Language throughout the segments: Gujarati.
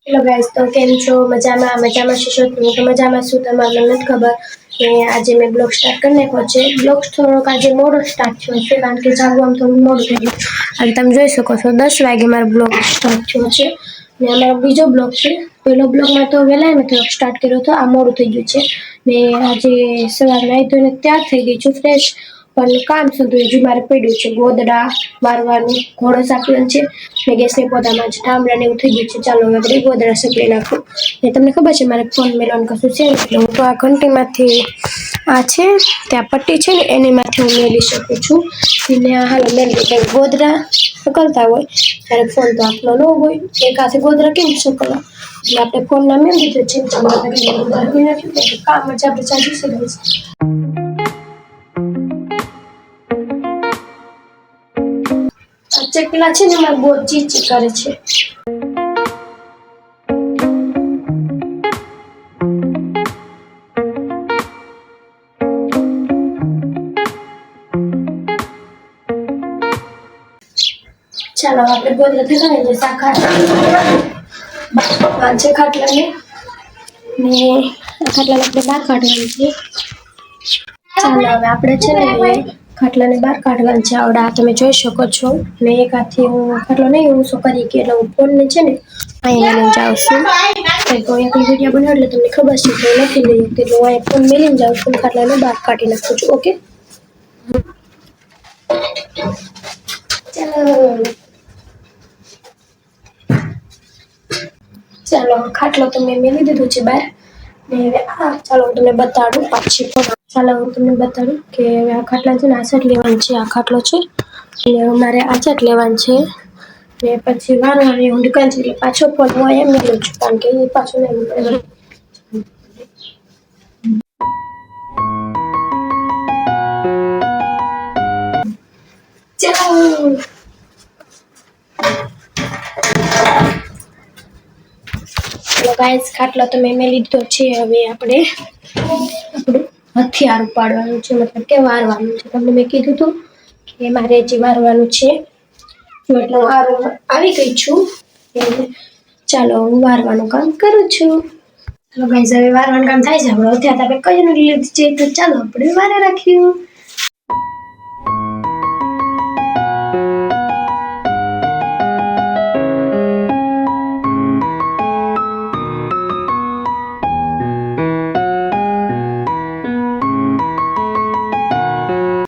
હેલો ગાઈસ, તો કેમ છો? મજામાં છો? હું તો મજામાં છું. તમને નથી ખબર કે આજે મેં બ્લોગ સ્ટાર્ટ કરી નાખ્યો છે. બ્લોગ થોડોક આજે મોડો સ્ટાર્ટ થયો છે, કારણ કે જાગવામાં થોડું મોડું થઈ ગયું. અને તમે જોઈ શકો છો 10 વાગે મારો બ્લોગ સ્ટાર્ટ થયો છે. ને અમારો બીજો બ્લોગ છે. પહેલો બ્લોગમાં તો વહેલા મેં થોડોક સ્ટાર્ટ કર્યો હતો, આ મોડું થઈ ગયું છે. ને આજે સવારે નાહી ધોઈને તૈયાર થઈ ગઈ છું, ફ્રેશ. પણ કામ હતું હજુ મારે પડ્યું છે, ગોદડા વારવાનું, ઘોડો સાકવાનો છે. ને ગેસની પોતામાં જ ઠામડા ને એવું થઈ ગયું છે. ચાલો હવે આપણે ગોદડા સકરી નાખું. ને તમને ખબર છે મારે ફોન મેલવાનું કશું છે, એટલે હું તો આ ઘંટીમાંથી આ છે ત્યાં પટ્ટી છે ને એનીમાંથી હું મેળવી શકું છું. એને હાલો મેળવી ગોદડા સકલતા હોય ત્યારે ફોન તો આપનો ન હોય, એક હાથે ગોદડા કેમ સકલવા? એટલે આપણે ફોન ના મેળવી દીધો છે. કામ જ આપણે ચાલુ છે. આ ચકલા છે ને મારે બહુ ચીચ કરે છે. ચાલો આપણે ગોદડા થઈ ગયા એટલે શાખા પાંચે ખાટલાને ને ખાટલાને આપણે બહાર કાઢવાનું છે. ચાલો હવે આપણે છે ને ખાટલાને બહાર કાઢવાનું છે. આવડા તમે જોઈ શકો છો. ને એક હાથથી હું ખાટલો નહીં ઊંચો કરી કે એટલે હું ફોનને છે ને અહીંયા લઈને જાઉં છું. તો એક વિડીયો બનાવું એટલે તમને ખબર છે કે નથી લઈ શકતી, એટલે હું અહીંયા ફોન મેલીને જાઉં છું, ખાટલાને બહાર કાઢી નાખું છું. ઓકે, ચાલો ખાટલો તો મેં મેલી દીધો છે બહાર. ને હવે ચાલો હું તમને બતાડું પાછી ચાલો હું તમને બતાડું કે હવે આ ખાટલા છે ને આછટ લેવાનું છે. આ ખાટલો છે એટલે મારે આછટ લેવાનું છે. ને પછી વારવાની હું દુકાન છે એટલે પાછો ફોન હું અહીંયા મેળવું છું, કારણ કે એ પાછો નહીં મળે. ચાલો ગાઈસ, ખાટલો તો મેં લીધો છે. હવે આપણે આપણું હથિયાર ઉપાડવાનું છે, મતલબ કે વારવાનું છે. તમને મેં કીધું હતું કે મારે જે વારવાનું છે, એટલે હું આવી ગઈ છું. ચાલો હું વારવાનું કામ કરું છું. ચાલો ગાઈસ, હવે વારવાનું કામ થાય છે. આપણે હથિયાર આપણે કઈ લીધું છે, તો ચાલો આપણે વારે રાખ્યું.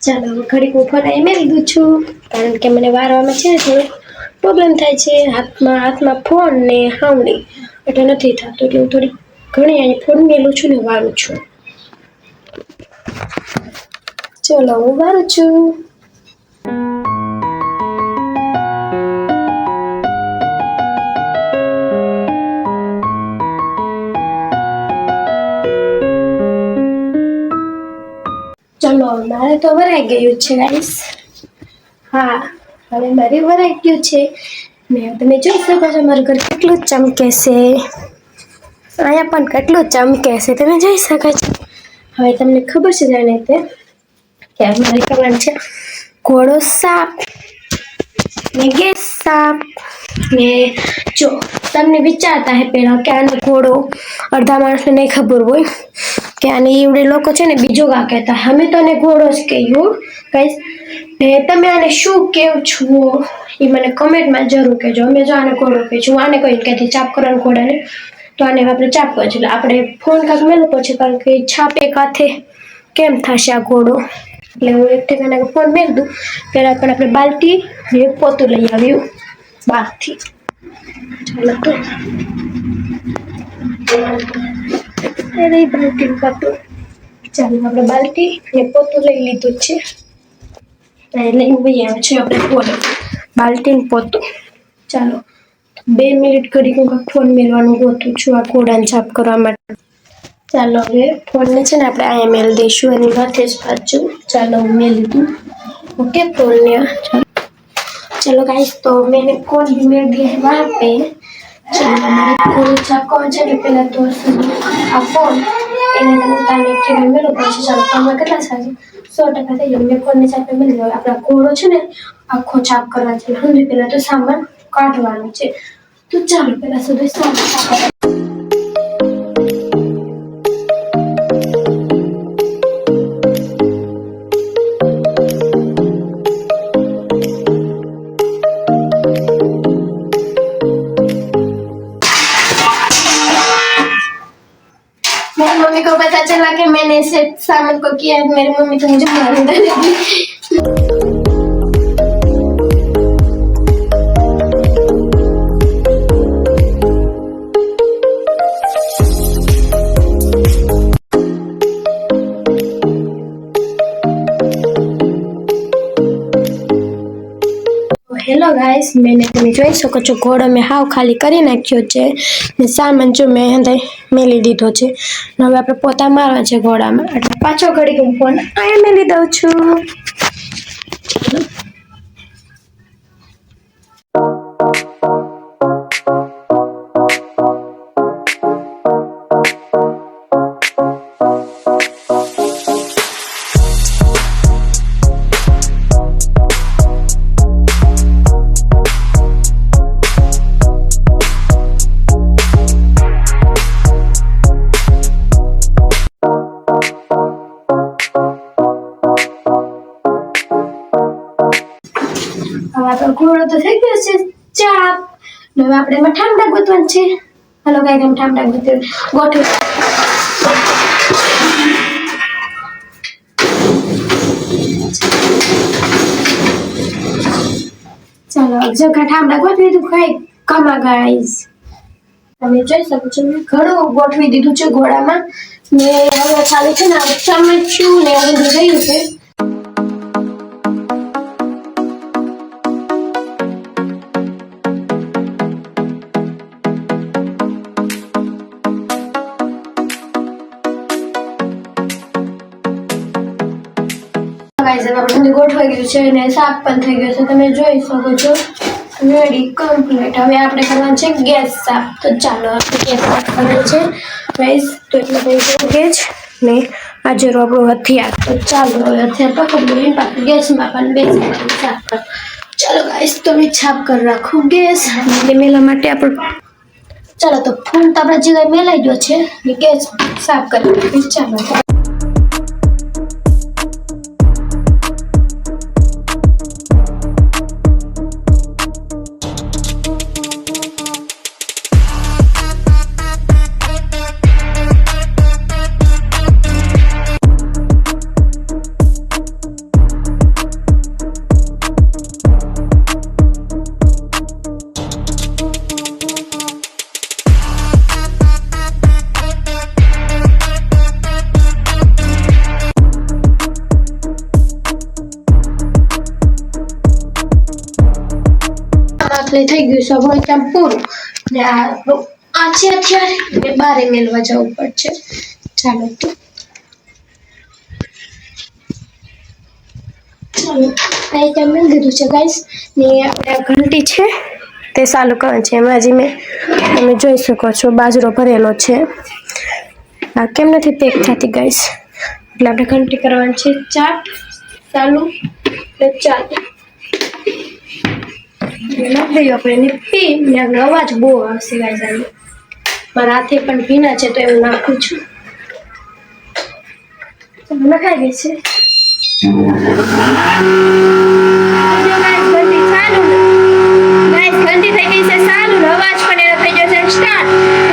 ચાલો ઘડીક હું ફોન અહીં મેં લીધું છું, કારણ કે મને વારવામાં છે ને થોડું પ્રોબ્લેમ થાય છે. હાથમાં ફોન ને હાવણી એટલે નથી થતું, એટલે હું થોડી ઘણી અહીં ફોન મેલું છું ને વારું છું. ચલો હું વારું છું. ચલો મારે તો વરાઈ ગયું છે ગાઈસ. હા, હવે મારે વરાઈ ગયું છે. ને તમે જોઈ શકો છો મારું ઘર કેટલું ચમકે છે. અહીંયા પણ કેટલું ચમકે છે, તમે જોઈ શકો છો. હવે તમને ખબર છે જાણે કે મારે કરવાનું છે ઘોડો સાફ ને ગેસ સાફ. ને જો તમને વિચારતા હે પેલા કે આનો ઘોડો, અડધા માણસને નહીં ખબર હોય કે આને ઈવડે લોકો છે ને બીજો કા કહેતા, અમે તો આને ઘોડો જ કહ્યું ગાઈસ. ને તમે આને શું કેવો છો એ મને કમેન્ટમાં જરૂર કહેજો. અમે જો આને ઘોડો કહે છું, હું આને કઈ કહેતી ચાપ કરવાનું ઘોડાને, તો આને આપણે ચાપ કરે છે. એટલે આપણે ફોન કાંક મેલો પછી, કારણ કે છાપ એક હાથે કેમ થશે આ ઘોડો, એટલે હું એક ઠેકાણે ફોન મેળ દઉં. પેલા પણ આપણે બાલ્ટી ને પોતું લઈ આવ્યું બહારથી. ચાલો તો બાલ્ટી પોતું, ચાલો આપણે બાલ્ટી ને પોતું લઈ લીધું છે. લઈને ભાઈ આવે છે આપણે ફોન, બાલ્ટી ને પોતું. ચાલો 2 મિનિટ કરી હું ફોન મેળવાનું ગોતું છું આ ઘોડાને સાફ કરવા માટે. ચાલો હવે ફોનને છે ને આપણે અહીંયા મેળ દઈશું એની માથે જ પાછું. ચાલો હું મેળ લીધું. ओके तोड़ने चलो गाइस, तो मैंने कौन भी मेरे दिए वहाँ पे। चलो हमारे पूरे चाको चले पहले तो आ फोन એને તમે તાને કે મેલો પછી ચાલો તમે કેટલા સાજે 100% થઈ ગયું. મેં ફોનની સાથે મળી ગયો. આપણા ઘોડો છે ને આખો ચાપ કરવા છે. હંધી પહેલા તો સામાન કાઢવાનું છે. તો ચાલો પેલા સુધી સાફ. मेरी मम्मी को पता चला कि मैंने इसे सामान को किया है, मेरी मम्मी तो मुझे मार देगी. હેલો ગાઈસ, તમે જોઈ શકો છો ઘોડો મેં હાવ ખાલી કરી નાખ્યો છે ને સામાન જો મેં અંદર મેલી દીધો છે. હવે આપણે પોતા મારવા છે ઘોડામાં, એટલે પાછો ઘડી હું ફોન અહીંયા મેલી દઉં છું. હવે ઘોડો તો થઈ ગયો છે ચાપ. હવે આપણે એમાં ઠામડા ગોતવાનું છે. હાલો ગાઈસ, એમ ઠામડા ગોઠવી. ચાલો જો ઠામડા ગોઠવી દીધું. ખાઈ કમા ગાઈસ, તમે જોઈ શકો છો મેં ઘણું ગોઠવી દીધું છે ઘોડામાં ને હવે ચાલુ છે ને ચમચ્યું ને બધું રહ્યું છે. ગાઈસ હવે આપણે ગોઠવાઈ ગયું છે અને સાફ પણ થઈ ગયું છે, તમે જોઈ શકો છો. Ready complete. હવે આપણે કરવાનું છે ગેસ સાફ. તો ચાલો આપણે ગેસ સાફ કરવાનું છે ગાઈસ. તો એટલે બધું ગેસ ને આજે આપણું હથિયાર. તો ચાલો હવે હથિયાર પકડીએ પાછું ગેસમાં પણ બેસી સાફ કર. ચાલો ગાઈસ, તો મેં છાપ કરી રાખું ગેસ એટલે મેલા માટે આપણે. ચાલો તો ફોન તો આપણે જે મેલાઈ ગયો છે ને ગેસ સાફ કરી. ચાલો થઈ ગયું છે હવે ત્યાં પૂરું ને આ છે અત્યારે ને બારે મેલવા જવું પડશે. ચાલો તો ચાલો આ ત્યાં મેલ દીધું છે ગાઈસ ને આપણે ઘંટી છે તે ચાલુ કરવાનું છે. એમાં હજી તમે જોઈ શકો છો બાજરો ભરેલો છે. આ કેમ નથી પેક થતી ગાઈસ, એટલે આપણે ઘંટી કરવાની છે. ચાટ ચાલુ ને ચાટ આપણે પી ને અવાજ બહુ આવશે ગાઈસ. મારા હાથે પણ ભીના છે તો એવું નાખું છું. નખાઈ ગઈ છે. ઘંટી થઈ ગઈ છે ચાલુ. અવાજ પણ એનો થઈ ગયો છે સ્ટાર્ટ.